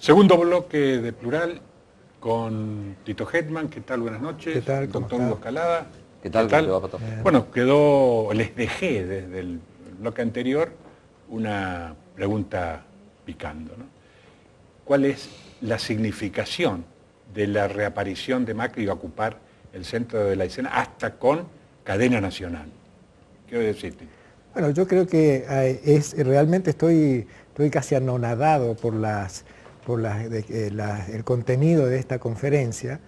Segundo bloque de Plural con Tito Hetman. ¿Qué tal? Buenas noches. ¿Qué tal? Doctor Hugo Escalada. ¿Qué tal? ¿Qué va, Pato? Bueno, les dejé desde el bloque anterior una pregunta picando, ¿no? ¿Cuál es la significación de la reaparición de Macri a ocupar el centro de la escena hasta con cadena nacional? ¿Qué voy a decirte? Bueno, yo creo que realmente estoy casi anonadado por el contenido de esta conferencia,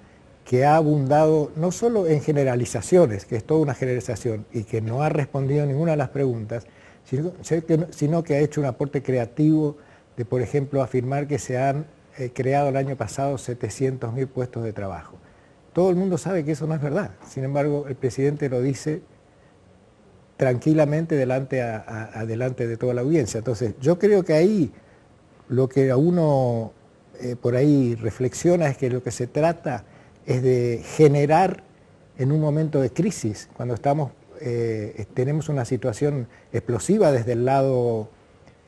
que ha abundado no solo en generalizaciones, que es toda una generalización, y que no ha respondido ninguna de las preguntas, sino que ha hecho un aporte creativo de, por ejemplo, afirmar que se han creado el año pasado 700.000 puestos de trabajo. Todo el mundo sabe que eso no es verdad. Sin embargo, el presidente lo dice tranquilamente delante de toda la audiencia. Entonces, yo creo que ahí lo que a uno por ahí reflexiona es que lo que se trata es de generar en un momento de crisis, cuando tenemos una situación explosiva desde el lado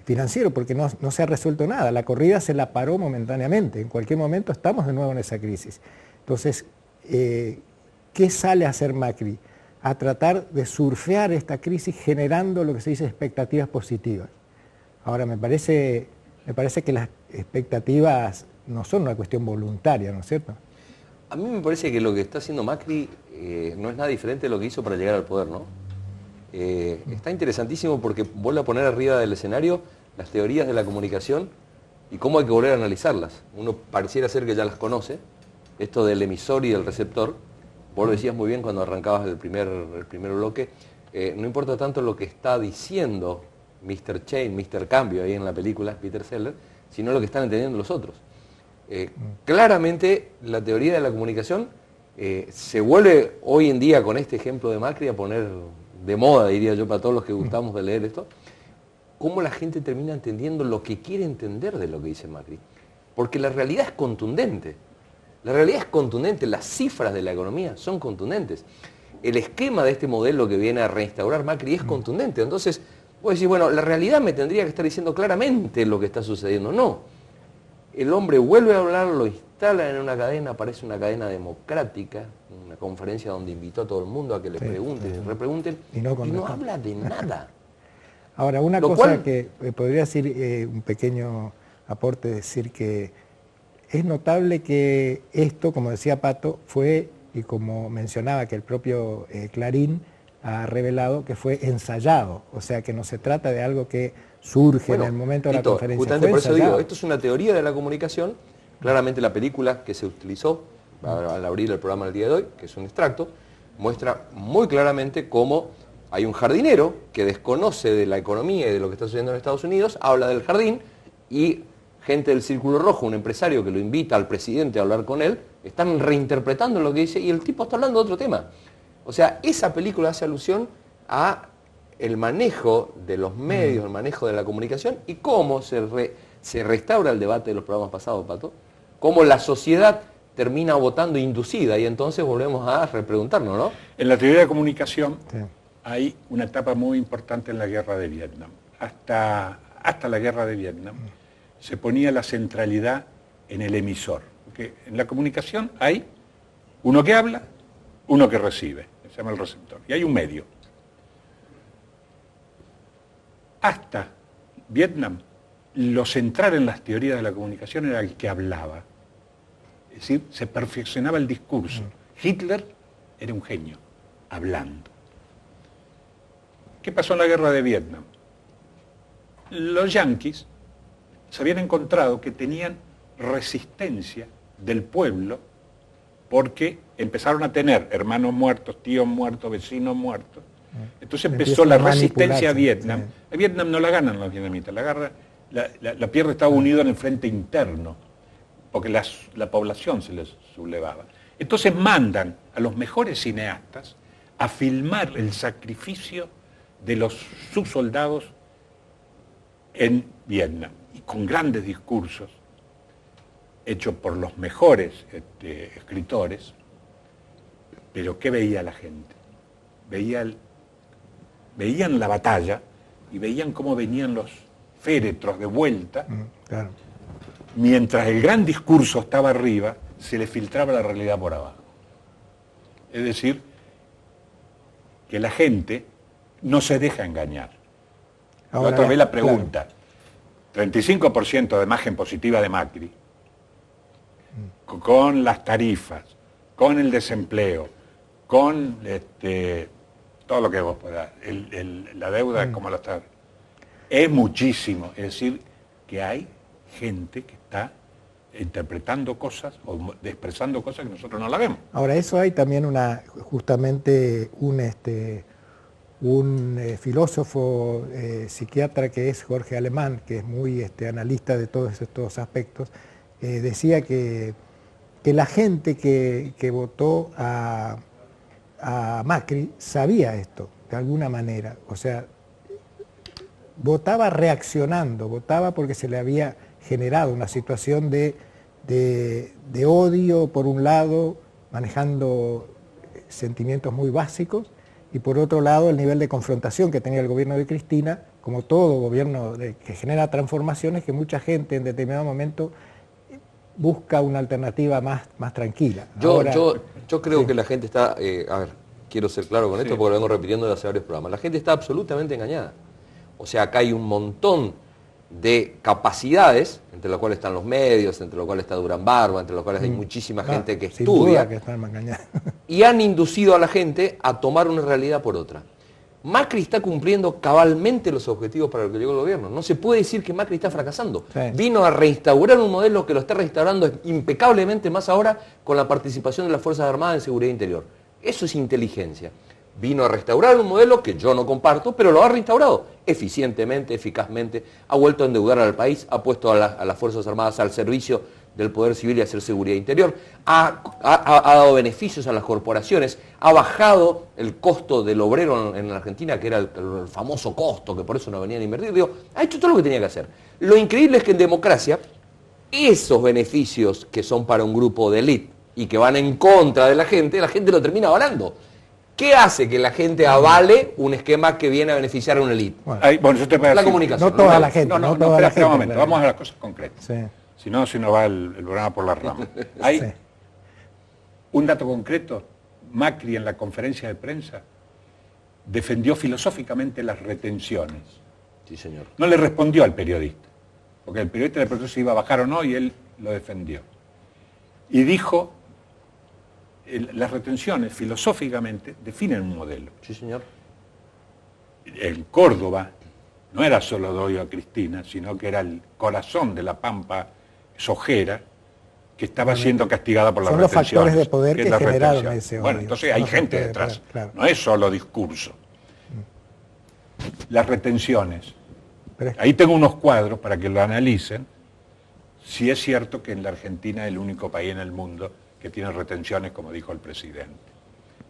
financiero, porque no se ha resuelto nada. La corrida se la paró momentáneamente. En cualquier momento estamos de nuevo en esa crisis. Entonces, ¿qué sale a hacer Macri? A tratar de surfear esta crisis generando lo que se dice expectativas positivas. Ahora, me parece que las expectativas no son una cuestión voluntaria, ¿no es cierto? A mí me parece que lo que está haciendo Macri no es nada diferente de lo que hizo para llegar al poder, ¿no? Está interesantísimo porque vuelve a poner arriba del escenario las teorías de la comunicación y cómo hay que volver a analizarlas. Uno pareciera ser que ya las conoce, esto del emisor y del receptor. Vos lo decías muy bien cuando arrancabas el primer bloque. No importa tanto lo que está diciendo Mr. Chain, Mr. Cambio ahí en la película, Peter Sellers, sino lo que están entendiendo los otros. Claramente la teoría de la comunicación se vuelve hoy en día con este ejemplo de Macri a poner de moda, diría yo, para todos los que gustamos de leer esto, cómo la gente termina entendiendo lo que quiere entender de lo que dice Macri. Porque la realidad es contundente. La realidad es contundente, las cifras de la economía son contundentes. El esquema de este modelo que viene a reinstaurar Macri es contundente. Entonces, vos decís, bueno, la realidad me tendría que estar diciendo claramente lo que está sucediendo. No. El hombre vuelve a hablar, lo instala en una cadena, parece una cadena democrática, una conferencia donde invitó a todo el mundo a que le pregunten y repregunten, y no habla de nada. Ahora, una cosa que podría decir, un pequeño aporte, decir que es notable que esto, como decía Pato, fue, y como mencionaba que el propio Clarín ha revelado, que fue ensayado. O sea, que no se trata de algo que surge en el momento de la conferencia. Justamente por eso digo, esto es una teoría de la comunicación. Claramente la película que se utilizó al abrir el programa del día de hoy, que es un extracto, muestra muy claramente cómo hay un jardinero que desconoce de la economía y de lo que está sucediendo en Estados Unidos, habla del jardín y gente del Círculo Rojo, un empresario que lo invita al presidente a hablar con él, están reinterpretando lo que dice y el tipo está hablando de otro tema. O sea, esa película hace alusión a el manejo de los medios, el manejo de la comunicación y cómo se restaura el debate de los programas pasados, Pato, cómo la sociedad termina votando inducida y entonces volvemos a repreguntarnos, ¿no? En la teoría de comunicación hay una etapa muy importante en la guerra de Vietnam. Hasta la guerra de Vietnam se ponía la centralidad en el emisor. Porque en la comunicación hay uno que habla, uno que recibe, se llama el receptor, y hay un medio. Hasta Vietnam, lo central en las teorías de la comunicación era el que hablaba. Es decir, se perfeccionaba el discurso. Hitler era un genio, hablando. ¿Qué pasó en la guerra de Vietnam? Los yanquis se habían encontrado que tenían resistencia del pueblo porque empezaron a tener hermanos muertos, tíos muertos, vecinos muertos. Entonces empezó la resistencia a Vietnam. A Vietnam no la ganan los vietnamitas, la pierde Estados Unidos en el frente interno, porque la población se les sublevaba. Entonces mandan a los mejores cineastas a filmar el sacrificio de sus soldados en Vietnam, y con grandes discursos, hechos por los mejores escritores. Pero ¿qué veía la gente? Veían la batalla y veían cómo venían los féretros de vuelta, claro, mientras el gran discurso estaba arriba, se le filtraba la realidad por abajo. Es decir, que la gente no se deja engañar. Ahora, Otra vez la pregunta, 35% de imagen positiva de Macri, con las tarifas, con el desempleo, con todo lo que vos puedas, la deuda como lo está, es muchísimo. Es decir, que hay gente que está interpretando cosas o expresando cosas que nosotros no la vemos. Ahora, eso hay también justamente un filósofo psiquiatra que es Jorge Alemán, que es muy analista de todos estos aspectos, decía que la gente que votó a Macri sabía esto, de alguna manera. O sea, votaba reaccionando, votaba porque se le había generado una situación de odio, por un lado, manejando sentimientos muy básicos, y por otro lado el nivel de confrontación que tenía el gobierno de Cristina, como todo gobierno que genera transformaciones, que mucha gente en determinado momento busca una alternativa más tranquila. Yo creo que la gente está, a ver, quiero ser claro con esto porque lo vengo repitiendo desde hace varios programas, la gente está absolutamente engañada. O sea, acá hay un montón de capacidades, entre los cuales están los medios, entre los cuales está Durán Barba, entre los cuales hay muchísima gente que sin estudia, duda que están engañados. y han inducido a la gente a tomar una realidad por otra. Macri está cumpliendo cabalmente los objetivos para los que llegó el gobierno. No se puede decir que Macri está fracasando. Sí. Vino a reinstaurar un modelo que lo está reinstaurando impecablemente más ahora con la participación de las Fuerzas Armadas en seguridad interior. Eso es inteligencia. Vino a restaurar un modelo que yo no comparto, pero lo ha reinstaurado eficientemente, eficazmente, ha vuelto a endeudar al país, ha puesto a las Fuerzas Armadas al servicio del Poder Civil y hacer seguridad interior, ha dado beneficios a las corporaciones, ha bajado el costo del obrero en la Argentina, que era el famoso costo, que por eso no venían a invertir. Digo, ha hecho todo lo que tenía que hacer. Lo increíble es que en democracia, esos beneficios que son para un grupo de élite y que van en contra de la gente lo termina avalando. ¿Qué hace que la gente avale un esquema que viene a beneficiar a una élite? Bueno, yo te voy a La decir, comunicación. No toda la gente. No, toda la espera un gente, momento, claro. vamos a las cosas concretas. Sí. Si no va el programa por las ramas. Hay Sí. un dato concreto. Macri en la conferencia de prensa defendió filosóficamente las retenciones. Sí, señor. No le respondió al periodista, porque el periodista le preguntó si iba a bajar o no y él lo defendió. Y dijo, las retenciones filosóficamente definen un modelo. Sí, señor. En Córdoba no era solo de odio a Cristina, sino que era el corazón de la pampa sojera que estaba siendo castigada por las Son los retenciones. factores de poder que es la generaron retención. ese odio. Bueno, entonces Son hay los gente factores de detrás, poder, claro. no es solo discurso. Las retenciones. Pero es- Ahí tengo unos cuadros para que lo analicen. Si es cierto que en la Argentina es el único país en el mundo que tiene retenciones, como dijo el presidente.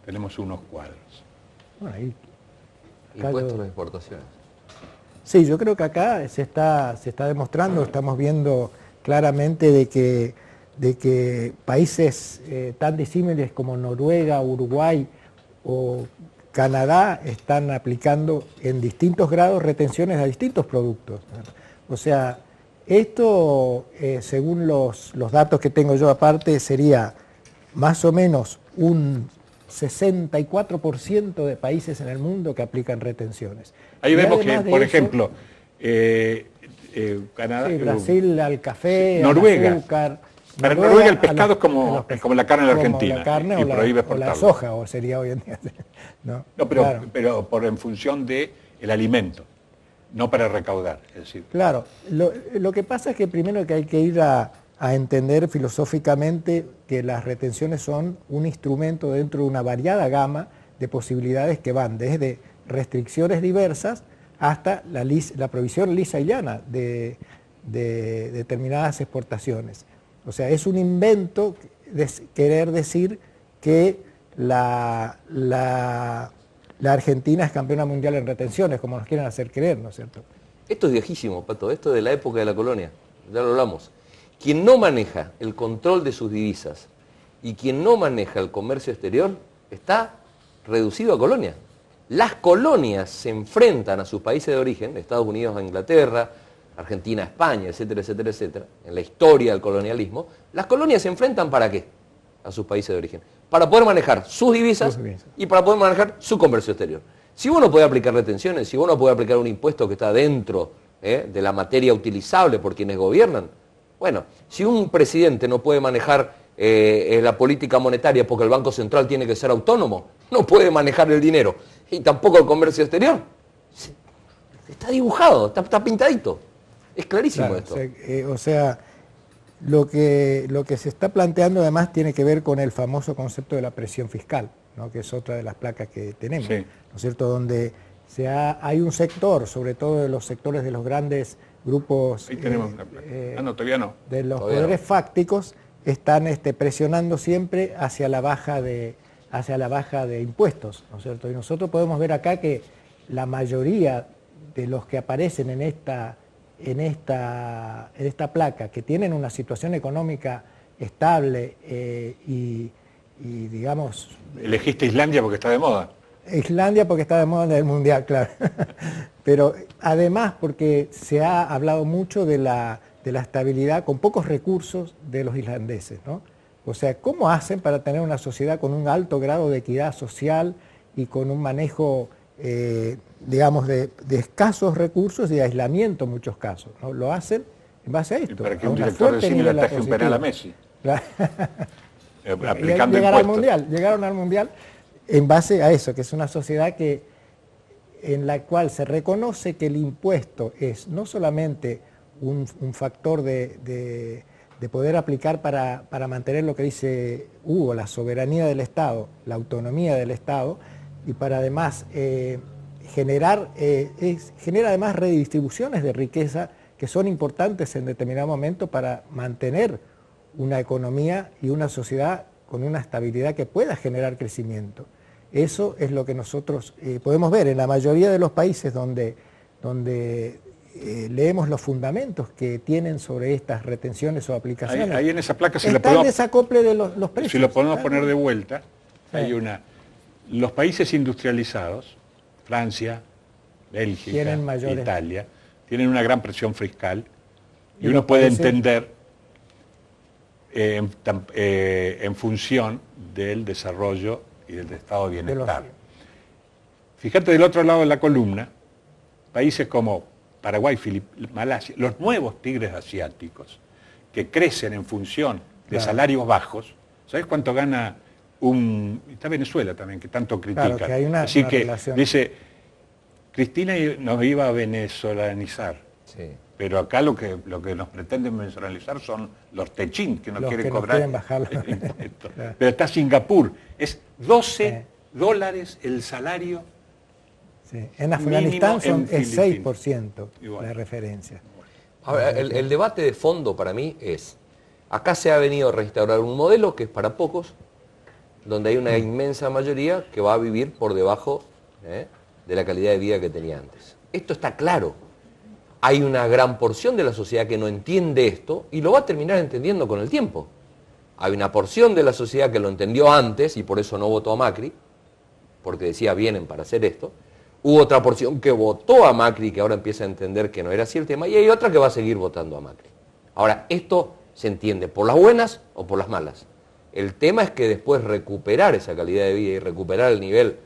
Tenemos unos cuadros. bueno, ahí- Impuestos a yo- las exportaciones. Sí, yo creo que acá se está demostrando, estamos viendo claramente de que países tan disímiles como Noruega, Uruguay o Canadá están aplicando en distintos grados retenciones a distintos productos. O sea, esto, según los datos que tengo yo aparte, sería más o menos un 64% de países en el mundo que aplican retenciones. Ahí Y vemos que, además de por eso, ejemplo, Canadá, sí, Brasil al café, Noruega. al azúcar. Para Noruega el pescado a es como la carne de la Argentina, la carne y o prohíbe la exportarlo. soja, o sería hoy en día. No, No, claro. pero en función del alimento, no para recaudar. Es decir, Claro, lo que pasa es que primero que hay que ir a entender filosóficamente que las retenciones son un instrumento dentro de una variada gama de posibilidades que van desde restricciones diversas hasta la provisión lisa y llana de determinadas exportaciones. O sea, es un invento de querer decir que la Argentina es campeona mundial en retenciones, como nos quieren hacer creer, ¿no es cierto? Esto es viejísimo, Pato, esto es de la época de la colonia, ya lo hablamos. Quien no maneja el control de sus divisas y quien no maneja el comercio exterior está reducido a colonia. Las colonias se enfrentan a sus países de origen, Estados Unidos a Inglaterra, Argentina, España, etcétera, etcétera, etcétera, en la historia del colonialismo, las colonias se enfrentan ¿para qué? A sus países de origen. Para poder manejar sus divisas y para poder manejar su comercio exterior. Si uno puede aplicar retenciones, si uno puede aplicar un impuesto que está dentro de la materia utilizable por quienes gobiernan, bueno, si un presidente no puede manejar la política monetaria porque el Banco Central tiene que ser autónomo, no puede manejar el dinero y tampoco el comercio exterior, está dibujado, está pintadito. Es clarísimo, claro, esto. O sea, lo que se está planteando además tiene que ver con el famoso concepto de la presión fiscal, ¿no? Que es otra de las placas que tenemos, sí. ¿No es cierto? Donde hay un sector, sobre todo de los sectores de los grandes grupos tenemos una placa. Todavía no. De los poderes fácticos, están presionando siempre hacia la baja de impuestos, ¿no es cierto? Y nosotros podemos ver acá que la mayoría de los que aparecen en esta placa, que tienen una situación económica estable y digamos... Elegiste Islandia porque está de moda. Islandia porque está de moda en el Mundial, claro. Pero además porque se ha hablado mucho de la estabilidad con pocos recursos de los islandeses, ¿no? O sea, ¿cómo hacen para tener una sociedad con un alto grado de equidad social y con un manejo, digamos, de escasos recursos y de aislamiento en muchos casos, ¿no? Lo hacen en base a esto. Y para que un director de cine le ataje un penal a Messi. Claro. Aplicando impuestos. Llegaron al Mundial en base a eso, que es una sociedad en la cual se reconoce que el impuesto es no solamente un factor de poder aplicar para mantener lo que dice Hugo, la soberanía del Estado, la autonomía del Estado, y para además genera además redistribuciones de riqueza que son importantes en determinado momento para mantener una economía y una sociedad con una estabilidad que pueda generar crecimiento. Eso es lo que nosotros podemos ver en la mayoría de los países donde leemos los fundamentos que tienen sobre estas retenciones o aplicaciones. Ahí en esa placa está el desacople de los precios. Si lo podemos poner de vuelta, hay los países industrializados, Francia, Bélgica, Italia, tienen una gran presión fiscal y uno puede entender en función del desarrollo y del estado de bienestar. Fíjate del otro lado de la columna, países como Paraguay, Malasia, los nuevos tigres asiáticos que crecen en función de salarios bajos. ¿Sabes cuánto gana está Venezuela también, que tanto critican? Claro, que hay Así una que relación. dice, Cristina nos iba a venezolanizar. Sí. Pero acá lo que nos pretenden venezolizar son los techín, que no quieren cobrar el impuesto. Claro. Pero está Singapur, es 12 dólares el salario. Sí. En Afganistán son el 6% de referencia. A ver, el debate de fondo para mí es, acá se ha venido a restaurar un modelo que es para pocos, donde hay una inmensa mayoría que va a vivir por debajo de la calidad de vida que tenía antes. Esto está claro. Hay una gran porción de la sociedad que no entiende esto y lo va a terminar entendiendo con el tiempo. Hay una porción de la sociedad que lo entendió antes y por eso no votó a Macri, porque decía vienen para hacer esto. Hubo otra porción que votó a Macri que ahora empieza a entender que no era así el tema y hay otra que va a seguir votando a Macri. Ahora, esto se entiende por las buenas o por las malas. El tema es que después recuperar esa calidad de vida y recuperar el nivel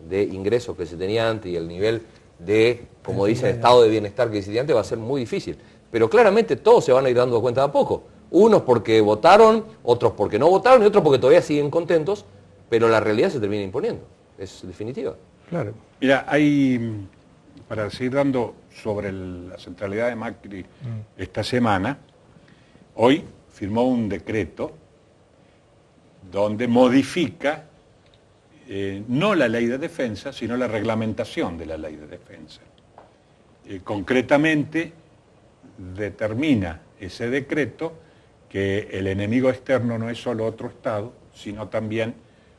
de ingresos que se tenía antes y el nivel de, como dicen, estado de bienestar que existía antes va a ser muy difícil. Pero claramente todos se van a ir dando cuenta de a poco. Unos porque votaron, otros porque no votaron y otros porque todavía siguen contentos, pero la realidad se termina imponiendo. Es definitiva. Claro. Mira, para seguir dando sobre la centralidad de Macri esta semana, hoy firmó un decreto donde modifica no la ley de defensa, sino la reglamentación de la ley de defensa. Concretamente, determina ese decreto que el enemigo externo no es solo otro Estado, sino también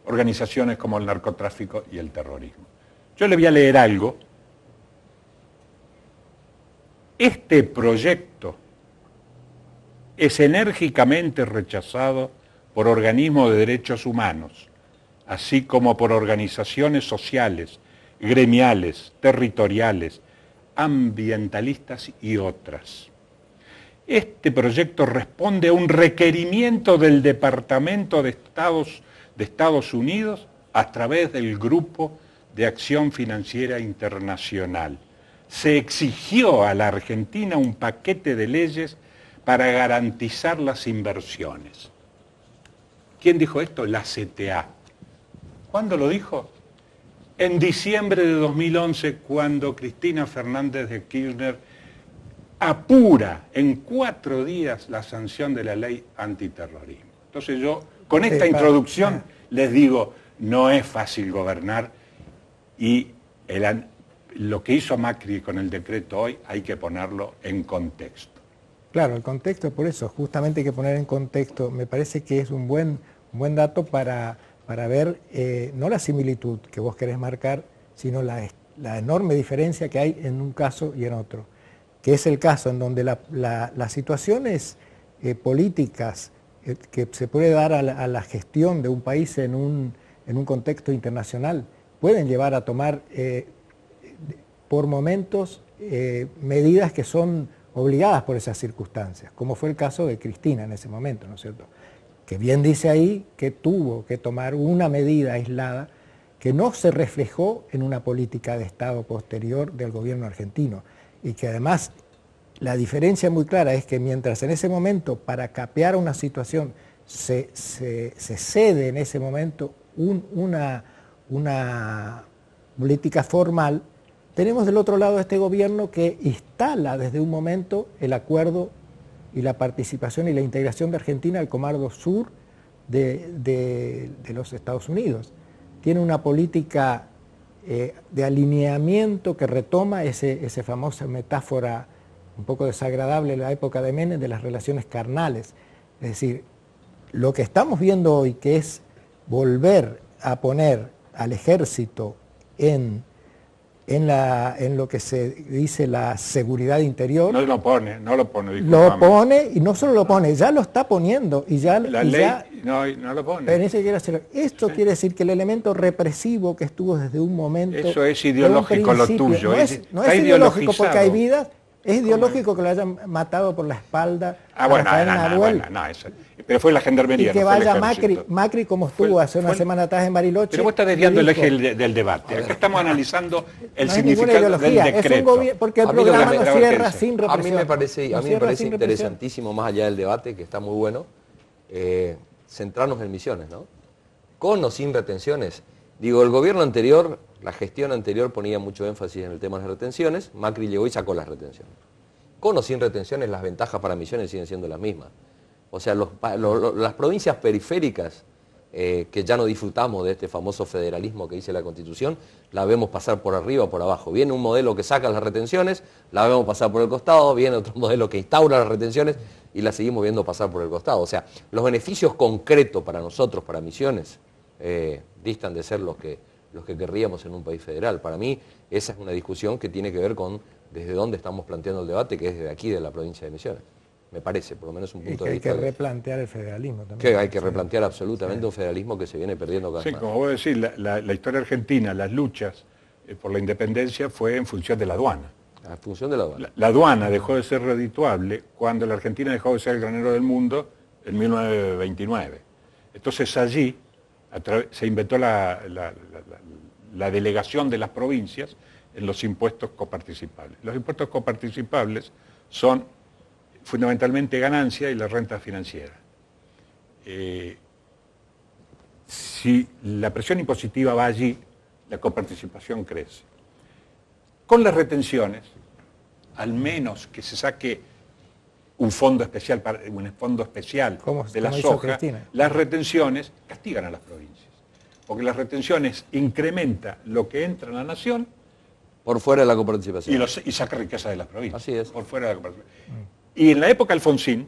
organizaciones como el narcotráfico y el terrorismo. Yo le voy a leer algo. Este proyecto es enérgicamente rechazado por organismos de derechos humanos, así como por organizaciones sociales, gremiales, territoriales, ambientalistas y otras. Este proyecto responde a un requerimiento del Departamento de Estados Unidos a través del Grupo de Acción Financiera Internacional. Se exigió a la Argentina un paquete de leyes para garantizar las inversiones. ¿Quién dijo esto? La CTA. ¿Cuándo lo dijo? En diciembre de 2011, cuando Cristina Fernández de Kirchner apura en 4 días la sanción de la ley antiterrorismo. Entonces yo, con esta introducción, les digo, no es fácil gobernar y lo que hizo Macri con el decreto hoy hay que ponerlo en contexto. Claro, el contexto, por eso, justamente hay que poner en contexto, me parece que es un buen dato para ver no la similitud que vos querés marcar, sino la enorme diferencia que hay en un caso y en otro, que es el caso en donde las situaciones políticas que se puede dar a la gestión de un país en un contexto internacional pueden llevar a tomar por momentos medidas que son obligadas por esas circunstancias, como fue el caso de Cristina en ese momento, ¿no es cierto? Que bien dice ahí que tuvo que tomar una medida aislada que no se reflejó en una política de Estado posterior del gobierno argentino y que además la diferencia muy clara es que mientras en ese momento para capear una situación se cede en ese momento una política formal, tenemos del otro lado este gobierno que instala desde un momento el acuerdo y la participación y la integración de Argentina al Comando Sur de los Estados Unidos. Tiene una política de alineamiento que retoma esa famosa metáfora un poco desagradable de la época de Menem de las relaciones carnales. Es decir, lo que estamos viendo hoy, que es volver a poner al ejército en lo que se dice la seguridad interior. No lo pone. Lo pone y no solo lo pone, ya lo está poniendo y ya la ley no lo pone. Pero ni siquiera esto quiere decir que el elemento represivo que estuvo desde un momento. Eso es ideológico lo tuyo. No es ideológico porque hay vidas. Es ideológico que lo hayan matado por la espalda a Rafael Nahuel. Pero fue la gendarmería. Y que vaya Macri como estuvo hace una semana atrás en Bariloche. Pero vos estás desviando el eje del debate. Acá estamos analizando el significado del decreto. Porque el programa no cierra sin represión. A mí me parece interesantísimo, más allá del debate, que está muy bueno, centrarnos en misiones, ¿no? Con o sin retenciones. Digo, el gobierno anterior, la gestión anterior ponía mucho énfasis en el tema de las retenciones, Macri llegó y sacó las retenciones. Con o sin retenciones, las ventajas para Misiones siguen siendo las mismas. O sea, las provincias periféricas, que ya no disfrutamos de este famoso federalismo que dice la Constitución, la vemos pasar por arriba o por abajo. Viene un modelo que saca las retenciones, la vemos pasar por el costado, viene otro modelo que instaura las retenciones y la seguimos viendo pasar por el costado. O sea, los beneficios concretos para nosotros, para Misiones, distan de ser los que querríamos en un país federal. Para mí, esa es una discusión que tiene que ver con desde dónde estamos planteando el debate, que es desde aquí, de la provincia de Misiones. Me parece, por lo menos un punto de vista. Hay que replantear el federalismo también. Que hay que replantear absolutamente un federalismo que se viene perdiendo cada vez más. Sí, como vos decís, la historia argentina, las luchas por la independencia fue en función de la aduana. En función de la aduana. La aduana dejó de ser redituable cuando la Argentina dejó de ser el granero del mundo en 1929. Entonces allí se inventó la delegación de las provincias en los impuestos coparticipables. Los impuestos coparticipables son fundamentalmente ganancia y la renta financiera. Si la presión impositiva va allí, la coparticipación crece. Con las retenciones, al menos que se saque un fondo especial de la soja, las retenciones castigan a las provincias. Porque las retenciones incrementan lo que entra en la nación por fuera de la coparticipación y saca riqueza de las provincias. Así es. Por fuera de la coparticipación. Y en la época Alfonsín,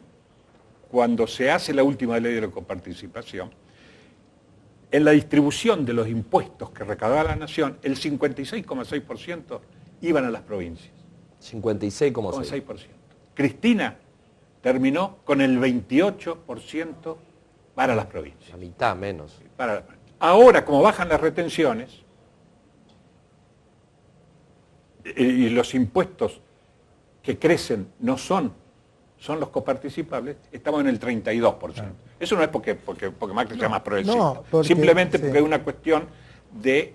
cuando se hace la última ley de la coparticipación, en la distribución de los impuestos que recaudaba la nación, el 56,6% iban a las provincias. 56,6%. Cristina terminó con el 28% para las provincias. La mitad menos. Ahora, como bajan las retenciones, y los impuestos que crecen no son los coparticipables, estamos en el 32%. Claro. Eso no es porque Macri sea más progresista, simplemente porque es una cuestión de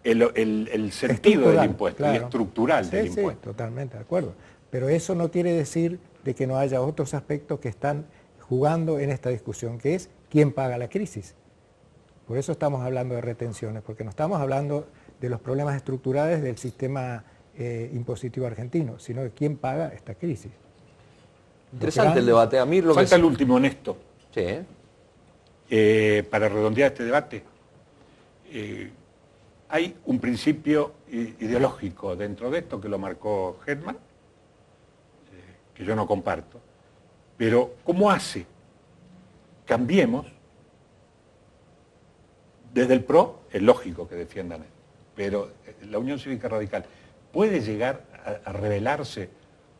el sentido del impuesto, claro, y estructural del impuesto. Sí, totalmente de acuerdo. Pero eso no quiere decir de que no haya otros aspectos que están jugando en esta discusión, que es quién paga la crisis. Por eso estamos hablando de retenciones, porque no estamos hablando de los problemas estructurales del sistema impositivo argentino, sino de quién paga esta crisis. Interesante el debate. A mí lo falta el último honesto. Sí. Para redondear este debate, hay un principio ideológico dentro de esto que lo marcó Hetman, que yo no comparto, pero ¿cómo hace? Cambiemos. Desde el PRO es lógico que defiendan esto, pero la Unión Cívica Radical puede llegar a rebelarse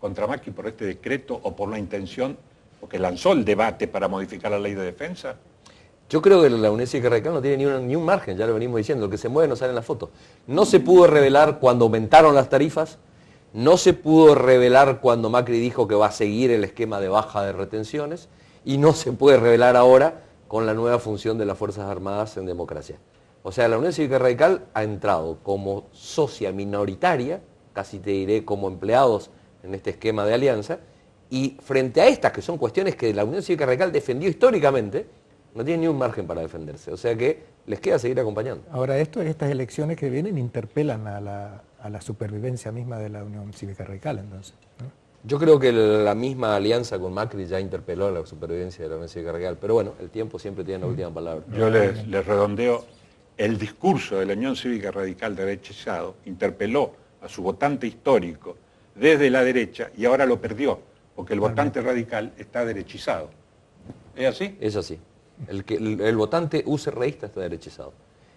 contra Macri por este decreto o por la intención, porque lanzó el debate para modificar la ley de defensa. Yo creo que la Unión Cívica Radical no tiene ni un margen, ya lo venimos diciendo, el que se mueve no sale en la foto. No se pudo revelar cuando aumentaron las tarifas, no se pudo revelar cuando Macri dijo que va a seguir el esquema de baja de retenciones, y no se puede revelar ahora con la nueva función de las Fuerzas Armadas en democracia. O sea, la Unión Cívica Radical ha entrado como socia minoritaria, casi te diré como empleados en este esquema de alianza, y frente a estas, que son cuestiones que la Unión Cívica Radical defendió históricamente, no tiene ni un margen para defenderse. O sea que les queda seguir acompañando. Ahora, estas elecciones que vienen interpelan a la supervivencia misma de la Unión Cívica Radical, entonces, ¿no? Yo creo que la misma alianza con Macri ya interpeló a la supervivencia de la Unión Cívica Radical, pero bueno, el tiempo siempre tiene la última palabra. Yo les redondeo, el discurso de la Unión Cívica Radical derechizado interpeló a su votante histórico desde la derecha y ahora lo perdió, porque el votante radical está derechizado. ¿Es así? Es así. El votante UCRista está derechizado.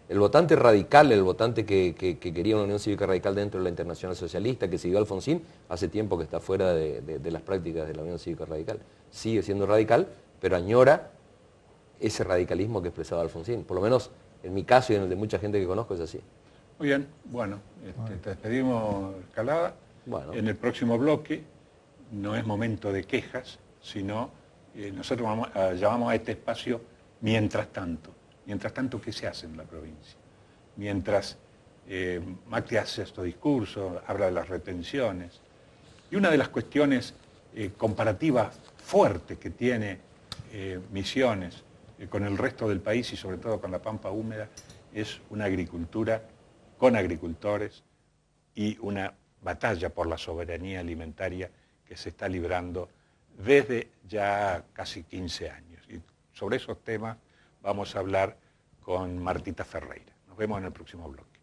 El votante radical, el votante que quería una Unión Cívica Radical dentro de la Internacional Socialista, que siguió a Alfonsín, hace tiempo que está fuera de las prácticas de la Unión Cívica Radical. Sigue siendo radical, pero añora ese radicalismo que expresaba Alfonsín. Por lo menos en mi caso y en el de mucha gente que conozco es así. Muy bien, bueno, te despedimos, Calada. Bueno. En el próximo bloque no es momento de quejas, sino nosotros llamamos a este espacio Mientras tanto. Mientras tanto, ¿qué se hace en la provincia? Mientras Macri hace estos discursos, habla de las retenciones. Y una de las cuestiones comparativas fuertes que tiene Misiones con el resto del país y sobre todo con la Pampa húmeda es una agricultura con agricultores y una batalla por la soberanía alimentaria que se está librando desde ya casi 15 años. Y sobre esos temas vamos a hablar con Martita Ferreira. Nos vemos en el próximo bloque.